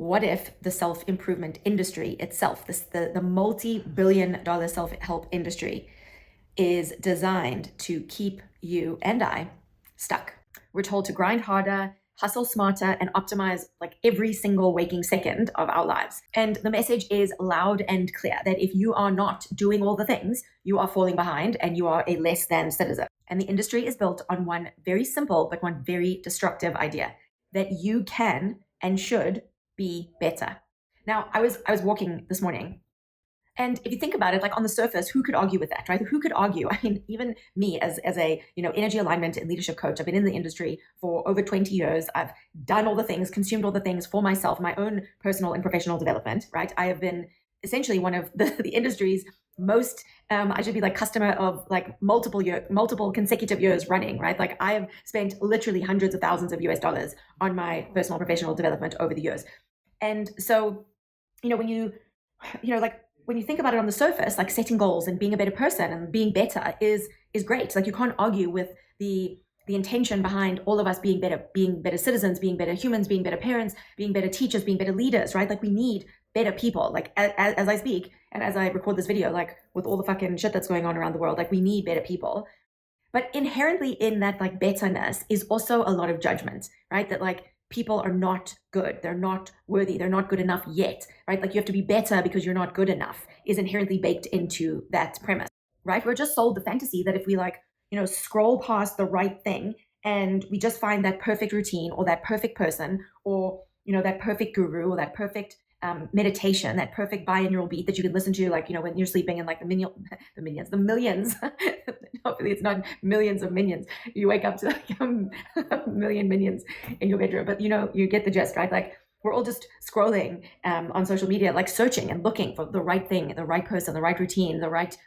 what if the self-improvement industry itself, the multi-billion-dollar self-help industry, is designed to keep you and I stuck? We're told to grind harder, hustle smarter, and optimize like every single waking second of our lives. And the message is loud and clear that if you are not doing all the things, you are falling behind and you are a less than citizen. And the industry is built on one very simple but one very destructive idea: that you can and should be better. Now, I was walking this morning, and if you think about it, like on the surface, who could argue with that, right? Who could argue? I mean, even me as a energy alignment and leadership coach, I've been in the industry for over 20 years. I've done all the things, consumed all the things for myself, my own personal and professional development, right? I have been essentially one of the industry's most, I should be like customer of like multiple consecutive years running, right? Like I have spent literally hundreds of thousands of US dollars on my personal and professional development over the years. And so, when you think about it on the surface, like setting goals and being a better person and being better is great. Like you can't argue with the intention behind all of us being better citizens, being better humans, being better parents, being better teachers, being better leaders, right? Like we need better people. Like as I speak and as I record this video, like with all the fucking shit that's going on around the world, like we need better people. But inherently in that like betterness is also a lot of judgment, right? That like people are not good, they're not worthy, they're not good enough yet, right? Like you have to be better because you're not good enough is inherently baked into that premise, right? We're just sold the fantasy that if we scroll past the right thing and we just find that perfect routine or that perfect person or, that perfect guru or that perfect meditation, that perfect binaural beat that you can listen to, like, when you're sleeping, and like the millions, hopefully it's not millions of minions. You wake up to like a million minions in your bedroom, but you get the gist, right? Like we're all just scrolling on social media, like searching and looking for the right thing, the right person, the right routine, the right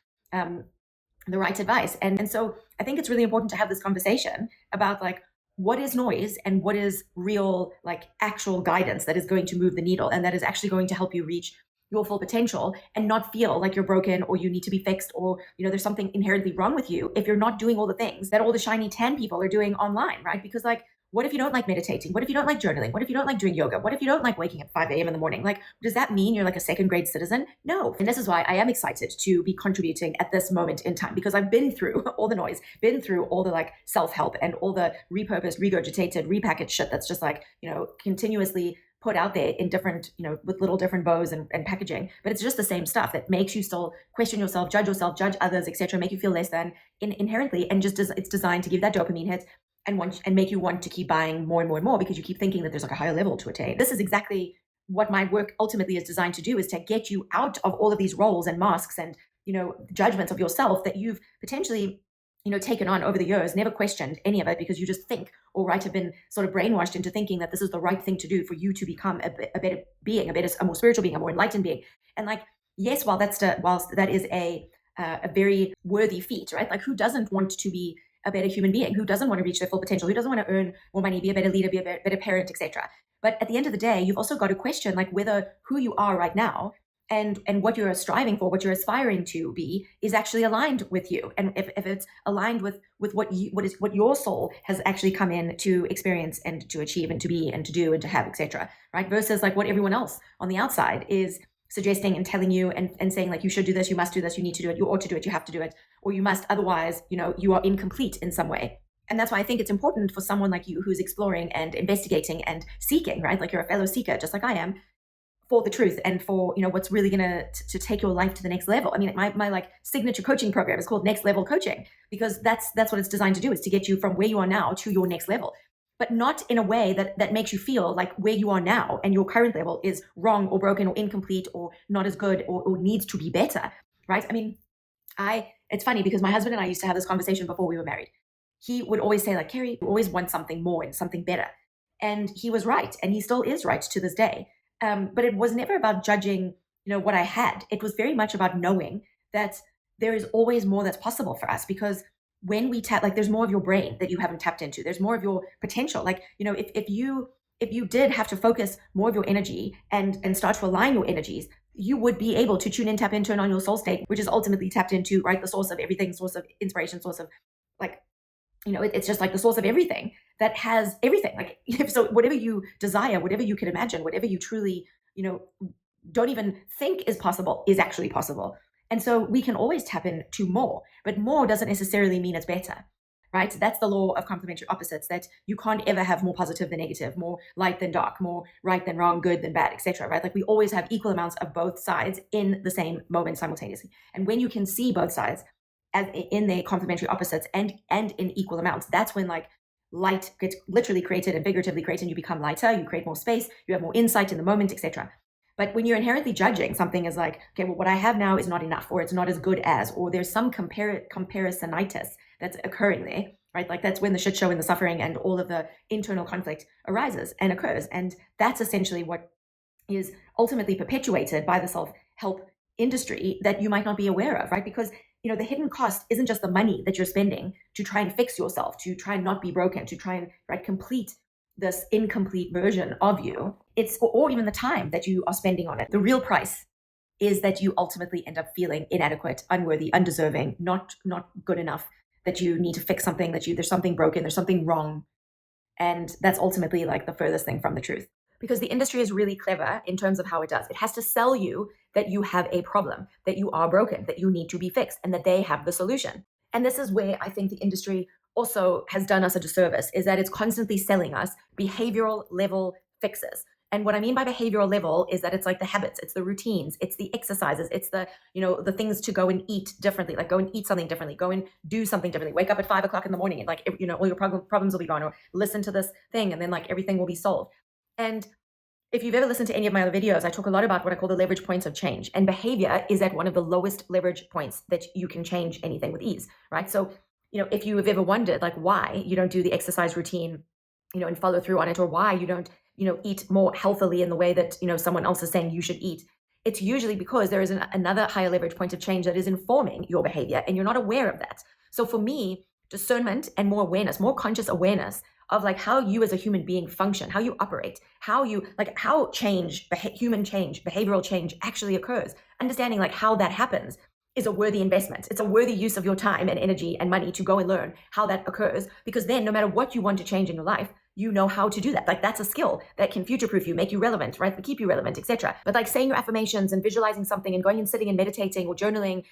advice. And so I think it's really important to have this conversation about like, what is noise and what is real, like actual guidance that is going to move the needle and that is actually going to help you reach your full potential and not feel like you're broken or you need to be fixed or, there's something inherently wrong with you if you're not doing all the things that all the shiny tan people are doing online, right? Because like, what if you don't like meditating? What if you don't like journaling? What if you don't like doing yoga? What if you don't like waking up 5 a.m. in the morning? Like, does that mean you're like a second grade citizen? No. And this is why I am excited to be contributing at this moment in time, because I've been through all the noise, been through all the like self-help and all the repurposed, regurgitated, repackaged shit that's just like, continuously put out there in different, with little different bows and packaging. But it's just the same stuff that makes you still question yourself, judge others, etc., make you feel less than inherently. And just it's designed to give that dopamine hit and make you want to keep buying more and more and more because you keep thinking that there's like a higher level to attain. This is exactly what my work ultimately is designed to do, is to get you out of all of these roles and masks and, judgments of yourself that you've potentially, taken on over the years, never questioned any of it because you just think, or have been sort of brainwashed into thinking that this is the right thing to do for you to become a better being, a more spiritual being, a more enlightened being. And like, yes, whilst that is a very worthy feat, right? Like who doesn't want to be a better human being? Who doesn't want to reach their full potential? Who doesn't want to earn more money, be a better leader, be a better parent, etc.? But at the end of the day, you've also got to question like whether who you are right now and what you're striving for, what you're aspiring to be, is actually aligned with you, and if it's aligned with what your soul has actually come in to experience and to achieve and to be and to do and to have, etc. Right? Versus like what everyone else on the outside is suggesting and telling you and saying like, you should do this, you must do this, you need to do it, you ought to do it, you have to do it, or you must, otherwise, you are incomplete in some way. And that's why I think it's important for someone like you who's exploring and investigating and seeking, right? Like you're a fellow seeker, just like I am, for the truth and for, what's really going to take your life to the next level. I mean, my like signature coaching program is called Next Level Coaching, because that's what it's designed to do, is to get you from where you are now to your next level. But not in a way that makes you feel like where you are now and your current level is wrong or broken or incomplete or not as good or needs to be better, right? I mean, it's funny because my husband and I used to have this conversation before we were married. He would always say like, Carrie, you always want something more and something better. And he was right. And he still is right to this day. But it was never about judging, what I had. It was very much about knowing that there is always more that's possible for us, because when we tap, like there's more of your brain that you haven't tapped into. There's more of your potential. Like, if you did have to focus more of your energy and start to align your energies, you would be able to tune in, tap into, and on your soul state, which is ultimately tapped into, right? The source of everything, source of inspiration, source of like it's just like the source of everything that has everything. Like, so whatever you desire, whatever you can imagine, whatever you truly, you know, don't even think is possible is actually possible. And so we can always tap into more, but more doesn't necessarily mean it's better, right? That's the law of complementary opposites, that you can't ever have more positive than negative, more light than dark, more right than wrong, good than bad, etc. Right? Like we always have equal amounts of both sides in the same moment simultaneously. And when you can see both sides as in their complementary opposites and in equal amounts, that's when like light gets literally created and figuratively created, and you become lighter, you create more space, you have more insight in the moment, etc. But when you're inherently judging something as like, okay, well, what I have now is not enough, or it's not as good as, or there's some comparisonitis that's occurring there, right? Like that's when the shit show and the suffering and all of the internal conflict arises and occurs. And that's essentially what is ultimately perpetuated by the self-help industry that you might not be aware of, right? Because the hidden cost isn't just the money that you're spending to try and fix yourself, to try and not be broken, to try and complete this incomplete version of you. It's or even the time that you are spending on it. The real price is that you ultimately end up feeling inadequate, unworthy, undeserving, not good enough, that you need to fix something, that there's something broken, there's something wrong. And that's ultimately like the furthest thing from the truth. Because the industry is really clever in terms of how it does. It has to sell you that you have a problem, that you are broken, that you need to be fixed, and that they have the solution. And this is where I think the industry also has done us a disservice, is that it's constantly selling us behavioral level fixes. And what I mean by behavioral level is that it's like the habits, it's the routines, it's the exercises, it's the, the things to go and eat differently, like go and eat something differently, go and do something differently, wake up at 5 o'clock in the morning and like, all your problems will be gone, or listen to this thing and then like everything will be solved. And if you've ever listened to any of my other videos, I talk a lot about what I call the leverage points of change. And behavior is at one of the lowest leverage points that you can change anything with ease, right? So, if you have ever wondered like why you don't do the exercise routine, and follow through on it, or why you don't, eat more healthily in the way that, someone else is saying you should eat, it's usually because there is another higher leverage point of change that is informing your behavior and you're not aware of that. So for me, discernment and more awareness, more conscious awareness of like how you as a human being function, how you operate, how human change, behavioral change actually occurs. Understanding like how that happens is a worthy investment. It's a worthy use of your time and energy and money to go and learn how that occurs, because then no matter what you want to change in your life, you know how to do that. Like that's a skill that can future-proof you, make you relevant, right? Keep you relevant, etc. But like saying your affirmations and visualizing something and going and sitting and meditating or journaling,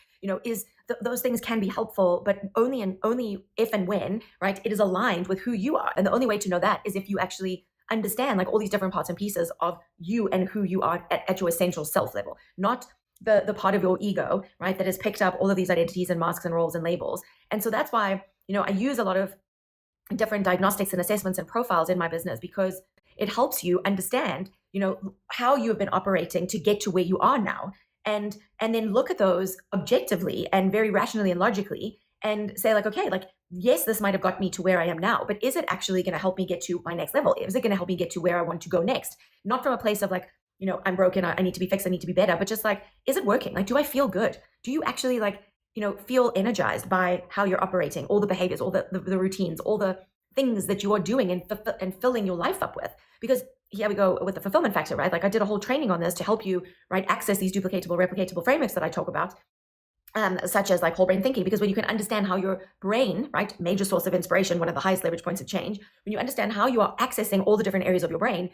those things can be helpful, but only if and when, right, it is aligned with who you are. And the only way to know that is if you actually understand like all these different parts and pieces of you and who you are at your essential self level, not the part of your ego, right, that has picked up all of these identities and masks and roles and labels. And so that's why, I use a lot of different diagnostics and assessments and profiles in my business, because it helps you understand, how you have been operating to get to where you are now. And then look at those objectively and very rationally and logically and say like, okay, like, yes, this might have got me to where I am now, but is it actually going to help me get to my next level? Is it going to help me get to where I want to go next? Not from a place of like, I'm broken, I need to be fixed, I need to be better, but just like, is it working? Like, do I feel good? Do you actually like, feel energized by how you're operating, all the behaviors, all the routines, all the things that you are doing and filling your life up with? Because here we go with the fulfillment factor, right? Like I did a whole training on this to help you, right, access these duplicatable, replicatable frameworks that I talk about. Such as like whole brain thinking, because when you can understand how your brain, right, major source of inspiration, one of the highest leverage points of change, when you understand how you are accessing all the different areas of your brain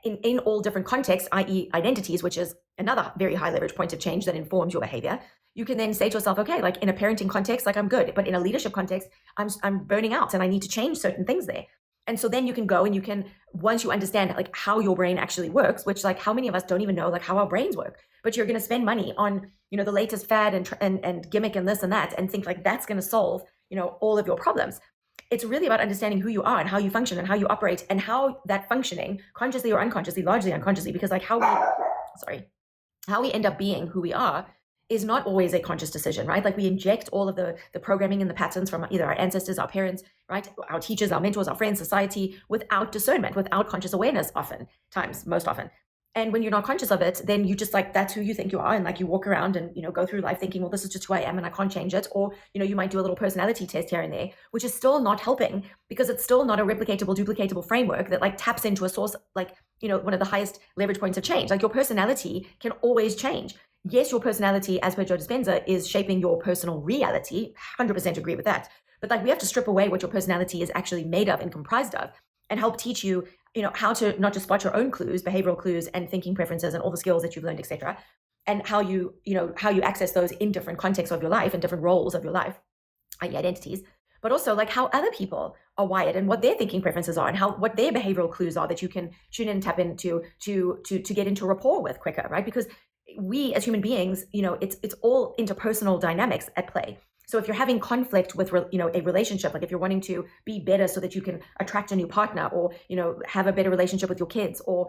in all different contexts, i.e. identities, which is another very high leverage point of change that informs your behavior, you can then say to yourself, okay, like in a parenting context, like I'm good, but in a leadership context, I'm burning out and I need to change certain things there. And so then you can go and you can, once you understand like how your brain actually works, which like how many of us don't even know like how our brains work, but you're going to spend money on, the latest fad and gimmick and this and that, and think like that's going to solve, all of your problems. It's really about understanding who you are and how you function and how you operate and how that functioning, consciously or unconsciously, largely unconsciously, because like how we end up being who we are is not always a conscious decision, right? Like we inject all of the programming and the patterns from either our ancestors, our parents, right, our teachers, our mentors, our friends, society, without discernment, without conscious awareness most often. And when you're not conscious of it, then you just like, that's who you think you are. And like you walk around and, go through life thinking, well, this is just who I am and I can't change it. Or, you might do a little personality test here and there, which is still not helping because it's still not a replicatable, duplicatable framework that like taps into a source, like, one of the highest leverage points of change. Like your personality can always change. Yes, your personality, as per Joe Dispenza, is shaping your personal reality. 100% agree with that. But like we have to strip away what your personality is actually made of and comprised of, and help teach you, how to not just spot your own clues, behavioral clues, and thinking preferences, and all the skills that you've learned, etc., and how you access those in different contexts of your life and different roles of your life, i.e. identities, but also like how other people are wired and what their thinking preferences are and what their behavioral clues are that you can tune in and tap into to get into rapport with quicker, right? Because we as human beings, it's all interpersonal dynamics at play. So if you're having conflict with a relationship, like if you're wanting to be better so that you can attract a new partner, or have a better relationship with your kids, or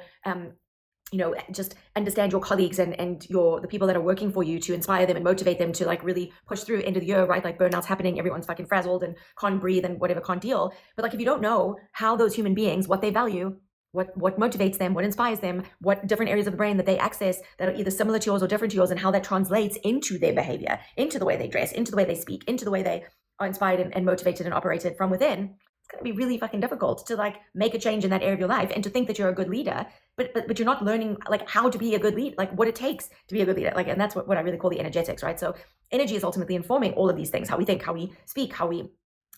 just understand your colleagues and the people that are working for you, to inspire them and motivate them to like really push through end of the year, right? Like burnout's happening, everyone's fucking frazzled and can't breathe and whatever, can't deal. But like if you don't know how those human beings, what they value, what motivates them, what inspires them, what different areas of the brain that they access that are either similar to yours or different to yours, and how that translates into their behavior, into the way they dress, into the way they speak, into the way they are inspired and motivated and operated from within, it's going to be really fucking difficult to like make a change in that area of your life and to think that you're a good leader, but you're not learning like how to be a good leader, like what it takes to be a good leader. Like, and that's what I really call the energetics, right? So energy is ultimately informing all of these things: how we think, how we speak, how we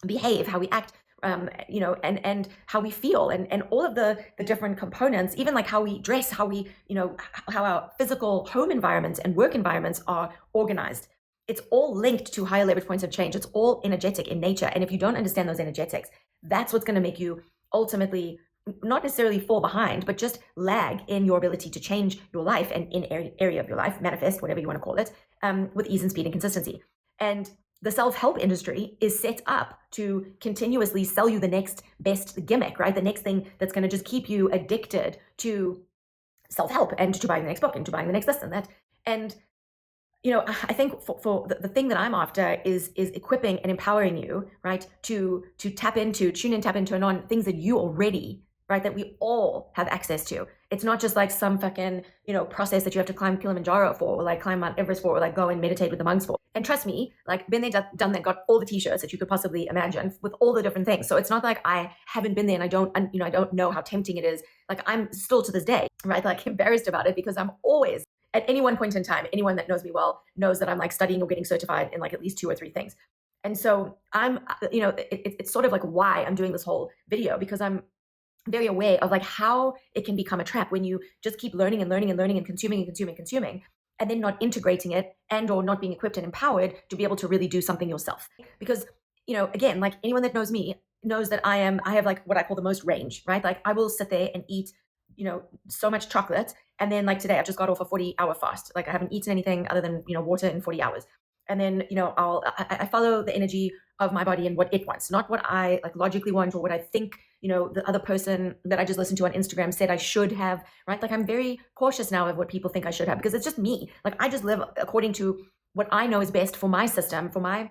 behave, how we act, and how we feel, and all of the different components, even like how we dress, how we, how our physical home environments and work environments are organized. It's all linked to higher leverage points of change. It's all energetic in nature. And if you don't understand those energetics, that's what's going to make you ultimately not necessarily fall behind, but just lag in your ability to change your life and in area of your life, manifest, whatever you want to call it, with ease and speed and consistency. And the self-help industry is set up to continuously sell you the next best gimmick, right? The next thing that's going to just keep you addicted to self-help and to buying the next book and to buying the next this and that. And I think for the thing that I'm after is equipping and empowering you, right, to tune in, tap into, and on things that you already, right, that we all have access to. It's not just like some fucking, process that you have to climb Kilimanjaro for, or like climb Mount Everest for, or like go and meditate with the monks for. And trust me, like been there, done that, got all the t-shirts that you could possibly imagine with all the different things. So it's not like I haven't been there and I don't know how tempting it is. Like I'm still to this day, right, like embarrassed about it, because I'm always, at any one point in time, anyone that knows me well knows that I'm like studying or getting certified in like at least 2 or 3 things. And so I'm, it's sort of like why I'm doing this whole video, because I'm very aware of like how it can become a trap when you just keep learning and learning and learning and consuming, and then not integrating it and or not being equipped and empowered to be able to really do something yourself. Because, again, like anyone that knows me knows that I have like what I call the most range, right? Like I will sit there and eat, so much chocolate. And then like today, I just got off a 40-hour fast. Like I haven't eaten anything other than, water in 40 hours. And then, I follow the energy of my body and what it wants, not what I like logically want or what I think, the other person that I just listened to on Instagram said I should have, right? Like I'm very cautious now of what people think I should have, because it's just me. Like I just live according to what I know is best for my system, for my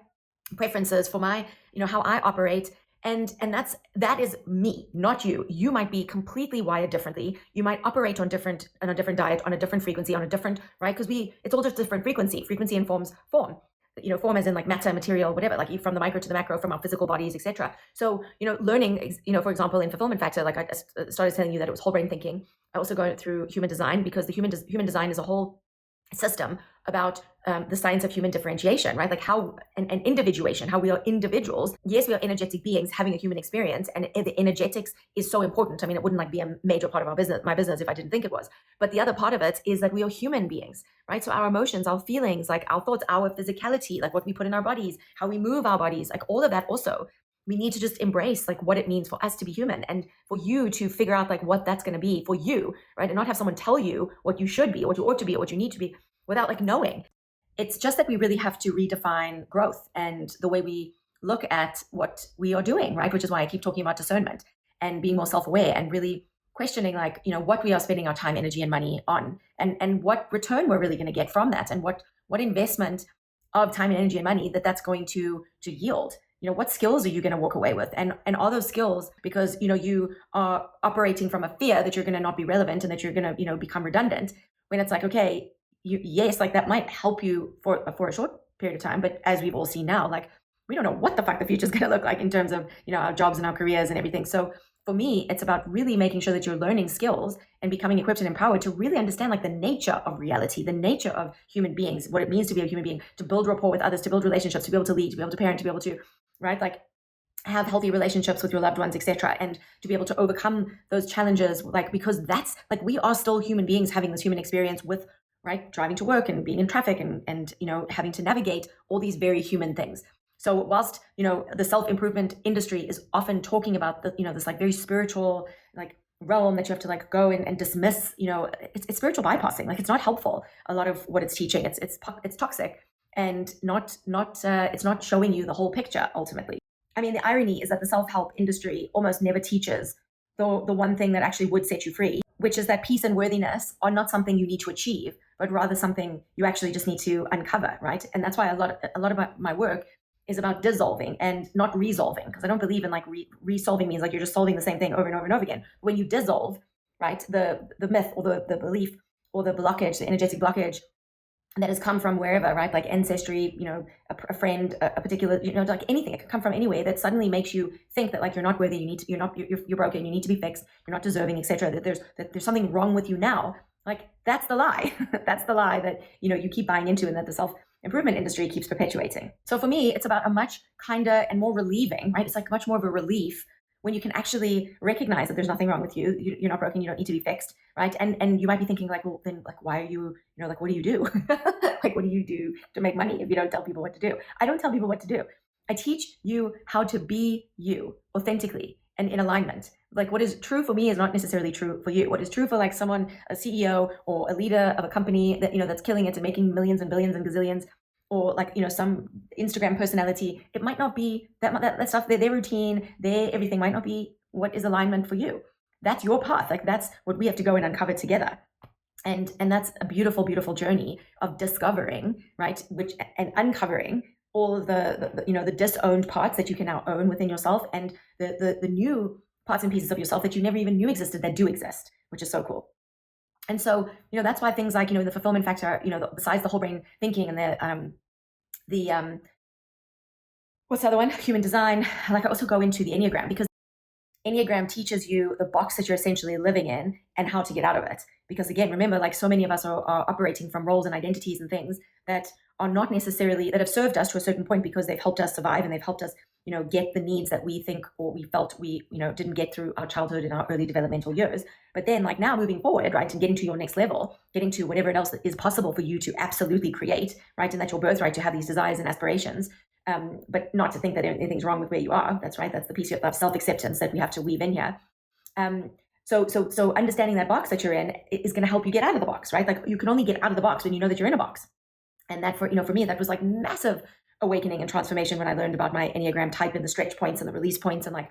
preferences, for my, how I operate. And that is me, not you. You might be completely wired differently. You might operate on a different diet, on a different frequency, on a different, right? Because it's all just different frequency. Frequency informs form. Form as in like matter, material, whatever, like from the micro to the macro, from our physical bodies, etc. So, learning, for example, in Fulfillment Factor, like I started telling you that it was whole brain thinking. I also go through human design, because the human design is a whole system about the science of human differentiation, right? Like how and individuation, how we are individuals. Yes, we are energetic beings having a human experience, and the energetics is so important. I mean, it wouldn't like be a major part of my business if I didn't think it was. But the other part of it is that we are human beings, right? So our emotions, our feelings, like our thoughts, our physicality, like what we put in our bodies, how we move our bodies, like all of that also. We need to just embrace like what it means for us to be human, and for you to figure out like what that's going to be for you, right? And not have someone tell you what you should be, what you ought to be, what you need to be, without like knowing. It's just that we really have to redefine growth and the way we look at what we are doing, right? Which is why I keep talking about discernment and being more self-aware and really questioning like, what we are spending our time, energy, and money on, and what return we're really going to get from that, and what investment of time and energy and money that's going to yield. What skills are you going to walk away with? And are those skills because, you are operating from a fear that you're going to not be relevant and that you're going to, become redundant, when it's like, okay, yes, like that might help you for a short period of time. But as we've all seen now, like we don't know what the fuck the future is going to look like in terms of, our jobs and our careers and everything. So for me, it's about really making sure that you're learning skills and becoming equipped and empowered to really understand like the nature of reality, the nature of human beings, what it means to be a human being, to build rapport with others, to build relationships, to be able to lead, to be able to parent, to be able to, right? Like have healthy relationships with your loved ones, etc., and to be able to overcome those challenges, like, because that's like, we are still human beings having this human experience with, right, driving to work and being in traffic and having to navigate all these very human things. So whilst the self-improvement industry is often talking about the this like very spiritual like realm that you have to like go and dismiss, it's spiritual bypassing. Like, it's not helpful. A lot of what it's teaching, it's toxic, and it's not showing you the whole picture ultimately. I mean, the irony is that the self-help industry almost never teaches the one thing that actually would set you free, which is that peace and worthiness are not something you need to achieve, but rather something you actually just need to uncover, right? And that's why a lot of my work is about dissolving and not resolving, because I don't believe in like resolving means like you're just solving the same thing over and over and over again. When you dissolve, right, the myth or the belief or the blockage, the energetic blockage that has come from wherever, right? Like ancestry, a friend, a particular, like anything. It could come from anywhere that suddenly makes you think that like you're not worthy, you're broken, you need to be fixed, you're not deserving, etc. That there's something wrong with you now. Like, that's the lie. That's the lie that you keep buying into, and that the self-improvement industry keeps perpetuating. So for me, it's about a much kinder and more relieving, right? It's like much more of a relief when you can actually recognize that there's nothing wrong with you. You're not broken. You don't need to be fixed, right? And you might be thinking like, well, then like, why are you, like, what do you do? Like, what do you do to make money if you don't tell people what to do? I don't tell people what to do. I teach you how to be you authentically and in alignment. Like, what is true for me is not necessarily true for you. What is true for like someone, a CEO or a leader of a company that, that's killing it and making millions and billions and gazillions, or like, some Instagram personality, it might not be that stuff, their routine, their everything might not be what is alignment for you. That's your path. Like, that's what we have to go and uncover together. And that's a beautiful, beautiful journey of discovering, right, and uncovering all of the disowned parts that you can now own within yourself, and the new parts and pieces of yourself that you never even knew existed that do exist, which is so cool. And so, that's why things like, the fulfillment factor, besides the whole brain thinking and the what's the other one? Human design. Like, I also go into the Enneagram, because Enneagram teaches you the box that you're essentially living in and how to get out of it. Because again, remember, like, so many of us are operating from roles and identities and things that are not necessarily, that have served us to a certain point because they've helped us survive and they've helped us, get the needs that we think or we felt we, didn't get through our childhood and our early developmental years. But then, like, now moving forward, right, and getting to your next level, getting to whatever else that is possible for you to absolutely create, right, and that's your birthright to have these desires and aspirations. But not to think that anything's wrong with where you are. That's right. That's the piece of self-acceptance that we have to weave in here. So understanding that box that you're in is going to help you get out of the box, right? Like, you can only get out of the box when you know that you're in a box. And that for me, that was like massive awakening and transformation when I learned about my Enneagram type and the stretch points and the release points, and like,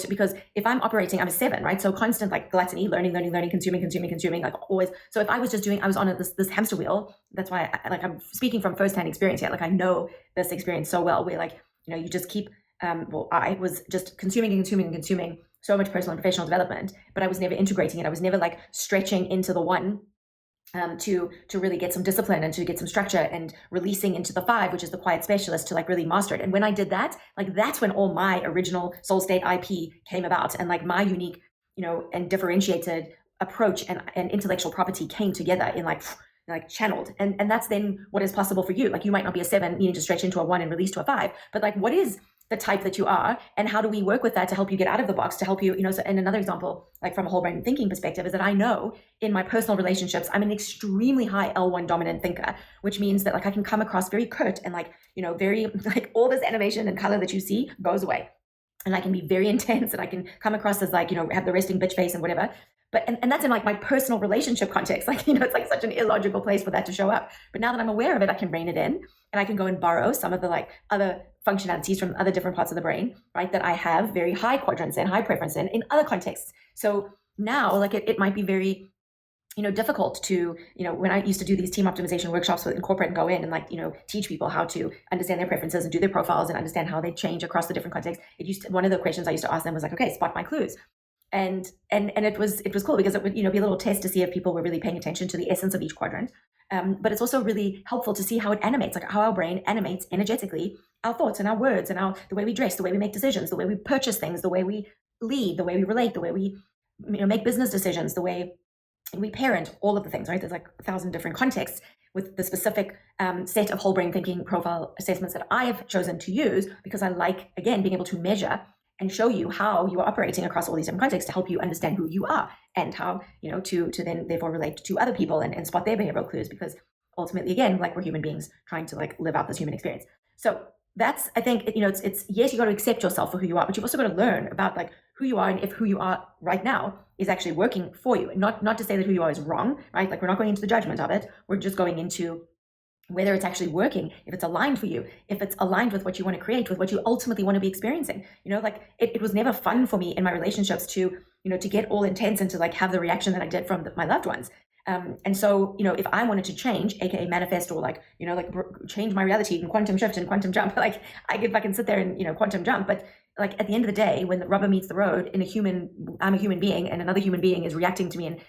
because if I'm operating, I'm a 7, right? So constant like gluttony, learning, consuming, like always. So if I was on this hamster wheel, that's why I'm speaking from firsthand experience here. Like, I know this experience so well, where like, you just keep, I was just consuming so much personal and professional development, but I was never integrating it. I was never like stretching into the one, to really get some discipline and to get some structure, and releasing into the 5, which is the quiet specialist, to like really master it. And when I did that, like, that's when all my original soul state IP came about, and like my unique, and differentiated approach and intellectual property came together in like channeled. And that's then what is possible for you. Like, you might not be a 7 needing to stretch into a 1 and release to a 5, but like, what is the type that you are, and how do we work with that to help you get out of the box, to help you, so, and another example, like from a whole brain thinking perspective, is that I know in my personal relationships, I'm an extremely high L1 dominant thinker, which means that like I can come across very curt and like, very like all this animation and color that you see goes away. And I can be very intense, and I can come across as like, have the resting bitch face and whatever. But, and that's in like my personal relationship context. Like, it's like such an illogical place for that to show up. But now that I'm aware of it, I can rein it in, and I can go and borrow some of the like other functionalities from other different parts of the brain, right, that I have very high quadrants and high preference in other contexts. So now, like, it might be very, difficult to, when I used to do these team optimization workshops in corporate and go in and like, teach people how to understand their preferences and do their profiles and understand how they change across the different contexts. One of the questions I used to ask them was like, okay, spot my clues. And it was cool, because it would, be a little test to see if people were really paying attention to the essence of each quadrant. But it's also really helpful to see how it animates, like how our brain animates energetically our thoughts and our words and the way we dress, the way we make decisions, the way we purchase things, the way we lead, the way we relate, the way we, make business decisions, the way we parent all of the things, right? There's like 1,000 different contexts with the specific set of whole brain thinking profile assessments that I have chosen to use, because I like, again, being able to measure and show you how you are operating across all these different contexts to help you understand who you are, and how, to then therefore relate to other people, and spot their behavioral clues, because ultimately, again, like, we're human beings trying to like live out this human experience. So that's, I think, it's yes, you got to accept yourself for who you are, but you've also got to learn about like who you are, and if who you are right now is actually working for you. Not to say that who you are is wrong, right? Like, we're not going into the judgment of it. We're just going into whether it's actually working, if it's aligned for you, if it's aligned with what you want to create, with what you ultimately want to be experiencing. Like, it was never fun for me in my relationships to, to get all intense and to like have the reaction that I did from my loved ones. And so, if I wanted to change, aka manifest, or like, change my reality and quantum shift and quantum jump, like, I could fucking sit there and, quantum jump. But like, at the end of the day, when the rubber meets the road, I'm a human being, and another human being is reacting to me, and,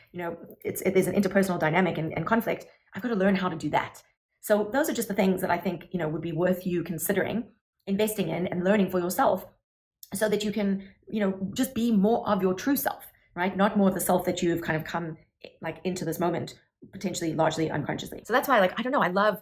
there's an interpersonal dynamic and conflict. I've got to learn how to do that. So those are just the things that I think, would be worth you considering investing in and learning for yourself, so that you can, just be more of your true self, right? Not more of the self that you've kind of come like into this moment, potentially largely unconsciously. So that's why, like, I don't know, I love,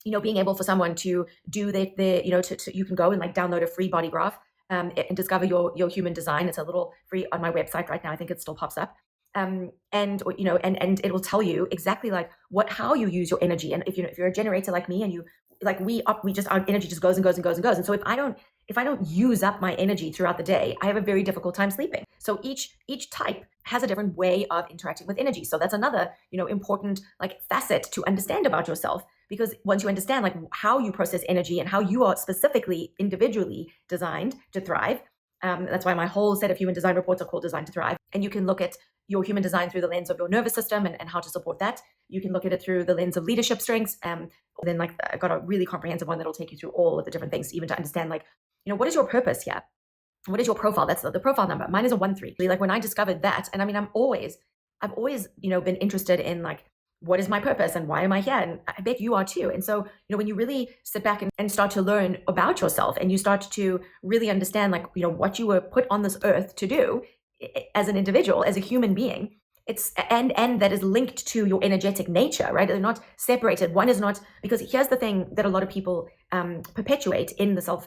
being able for someone to do their you can go and like download a free body graph, and discover your human design. It's a little free on my website right now. I think it still pops up. And it will tell you exactly like how you use your energy. And if you're a generator like me, and our energy just goes and goes and goes and goes. And so if I don't use up my energy throughout the day, I have a very difficult time sleeping. So each type has a different way of interacting with energy. So that's another, important like facet to understand about yourself, because once you understand like how you process energy and how you are specifically individually designed to thrive, that's why my whole set of human design reports are called Design to Thrive. And you can look at your human design through the lens of your nervous system, and how to support that. You can look at it through the lens of leadership strengths. Then like I've got a really comprehensive one that'll take you through all of the different things, even to understand like, what is your purpose here? What is your profile? That's the profile number. Mine is a 1-3. Like, when I discovered that, and I mean, I've always, been interested in like, what is my purpose and why am I here? And I bet you are too. And so, when you really sit back and start to learn about yourself, and you start to really understand like, what you were put on this earth to do as an individual, as a human being, it's and that is linked to your energetic nature, right? They're not separated. One is not, because here's the thing that a lot of people perpetuate in the self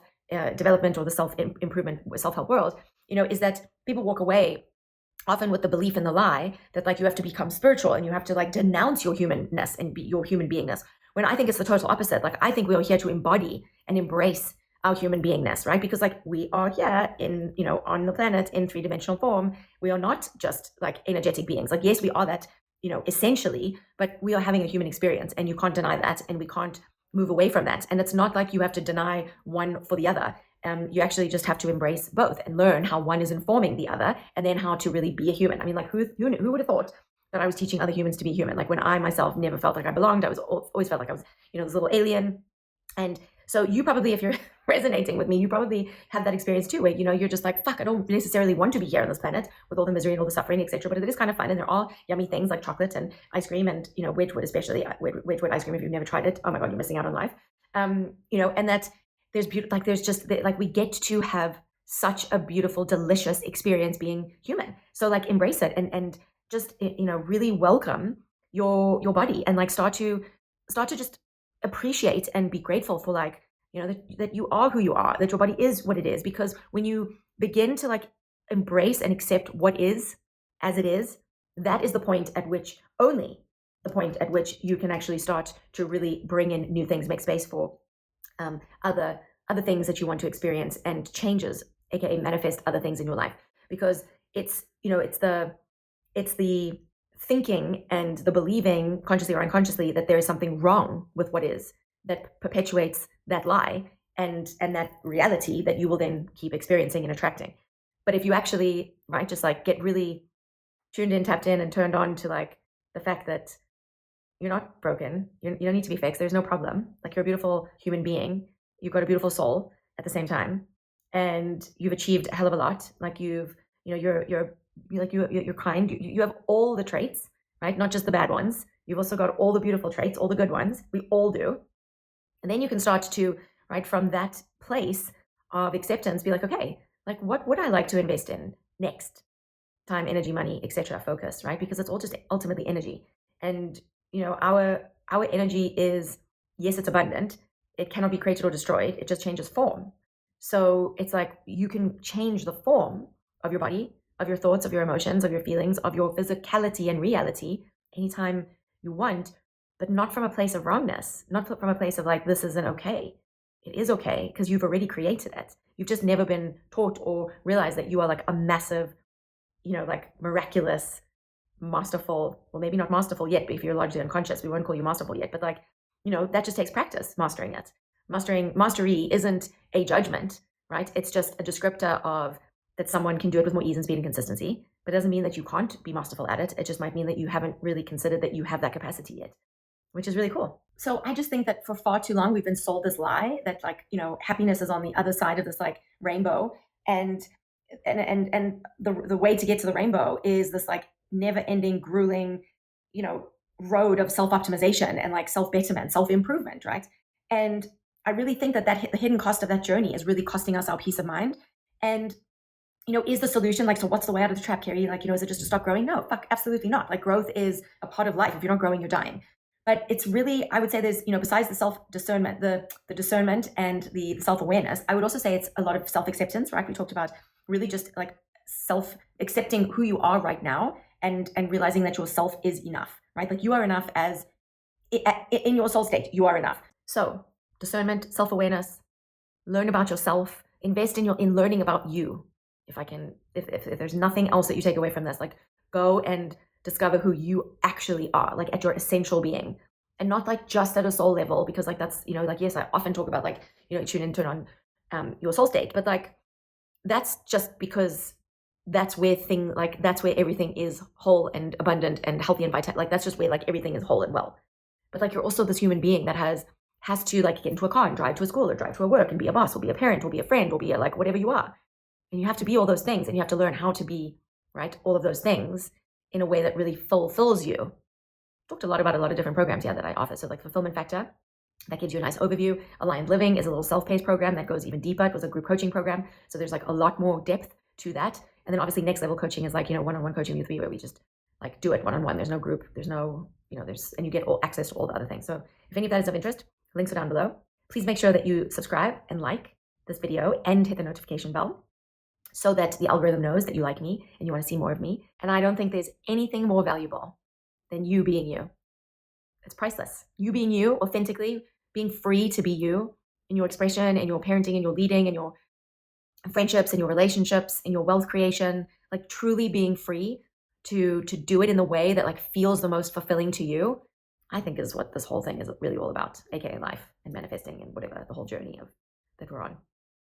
development or the self improvement, self-help world, is that people walk away often with the belief in the lie that like you have to become spiritual and you have to like denounce your humanness and be your human beingness, when I think it's the total opposite. Like, I think we are here to embody and embrace our human beingness, right? Because like, we are here in, on the planet in 3-dimensional form. We are not just like energetic beings. Like, yes, we are that, essentially, but we are having a human experience, and you can't deny that, and we can't move away from that. And it's not like you have to deny one for the other. You actually just have to embrace both and learn how one is informing the other, and then how to really be a human. I mean, like, who would have thought that I was teaching other humans to be human? Like, when I myself never felt like I belonged, I was always felt like I was, this little alien. And so you probably, if you're resonating with me, you probably have that experience too, where, you're just like, fuck, I don't necessarily want to be here on this planet with all the misery and all the suffering, etc. But it is kind of fun, and there are yummy things like chocolate and ice cream, and, Wedgwood, especially Wedgwood ice cream. If you've never tried it, oh my God, you're missing out on life. And that there's beauty, like, there's just like, we get to have such a beautiful, delicious experience being human. So like, embrace it, and just, really welcome your body, and like start to just appreciate and be grateful for like, that you are who you are, that your body is what it is. Because when you begin to like embrace and accept what is as it is, that is the point at which, only the point at which, you can actually start to really bring in new things, make space for other things that you want to experience, and changes, aka manifest other things in your life. Because it's the thinking and the believing, consciously or unconsciously, that there is something wrong with what is, that perpetuates that lie and that reality that you will then keep experiencing and attracting. But if you actually, right, just like get really tuned in, tapped in, and turned on to like the fact that you're not broken, you don't need to be fixed, there's no problem. Like, you're a beautiful human being, you've got a beautiful soul at the same time, and you've achieved a hell of a lot. Like, you're kind, you have all the traits, right? Not just the bad ones. You've also got all the beautiful traits, all the good ones. We all do. And then you can start to, right, from that place of acceptance, be like, okay, like, what would I like to invest in next? time, energy, money, etc. focus, right? Because it's all just ultimately energy. And our energy is, yes, it's abundant. It cannot be created or destroyed. It just changes form. So it's like you can change the form of your body, of your thoughts, of your emotions, of your feelings, of your physicality and reality anytime you want, but not from a place of wrongness, not from a place of like, this isn't okay. It is okay because you've already created it. You've just never been taught or realized that you are like a massive, like miraculous, masterful, well, maybe not masterful yet, but if you're largely unconscious, we won't call you masterful yet, but like, that just takes practice, mastering it. Mastery isn't a judgment, right? It's just a descriptor of that someone can do it with more ease and speed and consistency, but it doesn't mean that you can't be masterful at it. It just might mean that you haven't really considered that you have that capacity yet, which is really cool. So I just think that for far too long, we've been sold this lie that like, happiness is on the other side of this like rainbow. And the way to get to the rainbow is this like never ending, grueling, road of self-optimization and like self-betterment, self-improvement, right? And I really think that the hidden cost of that journey is really costing us our peace of mind. And is the solution like, so what's the way out of the trap, Carrie? Like, is it just to stop growing? No, fuck, absolutely not. Like growth is a part of life. If you're not growing, you're dying. But it's really, I would say there's, besides the self-discernment, the discernment and the self-awareness, I would also say it's a lot of self-acceptance, right? We talked about really just like self-accepting who you are right now and realizing that yourself is enough, right? Like you are enough as in your soul state, you are enough. So discernment, self-awareness, learn about yourself, invest in learning about you. If there's nothing else that you take away from this, like go and discover who you actually are, like at your essential being, and not like just at a soul level, because like that's, like, yes, I often talk about like, tune in, turn on your soul state, but like, that's just because that's where everything is whole and abundant and healthy and vital. Like that's just where like everything is whole and well. But like you're also this human being that has to like get into a car and drive to a school or drive to a work and be a boss or be a parent or be a friend or be a like whatever you are. And you have to be all those things, and you have to learn how to be, right, all of those things in a way that really fulfills you. Talked a lot about a lot of different programs here that I offer. So like Fulfillment Factor, that gives you a nice overview. Aligned Living is a little self-paced program that goes even deeper. It was a group coaching program. So there's like a lot more depth to that. And then obviously next level coaching is like, one-on-one coaching with me where we just like do it one-on-one. There's no group, there's no, and you get all access to all the other things. So if any of that is of interest, links are down below. Please make sure that you subscribe and like this video and hit the notification bell, so that the algorithm knows that you like me and you want to see more of me. And I don't think there's anything more valuable than you being you. It's priceless. You being you, authentically, being free to be you in your expression, in your parenting, in your leading, in your friendships, in your relationships, in your wealth creation, like truly being free to do it in the way that like feels the most fulfilling to you, I think is what this whole thing is really all about, aka life and manifesting and whatever, the whole journey that we're on.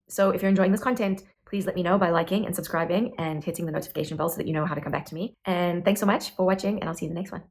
So if you're enjoying this content, please let me know by liking and subscribing and hitting the notification bell so that you know how to come back to me. And thanks so much for watching, and I'll see you in the next one.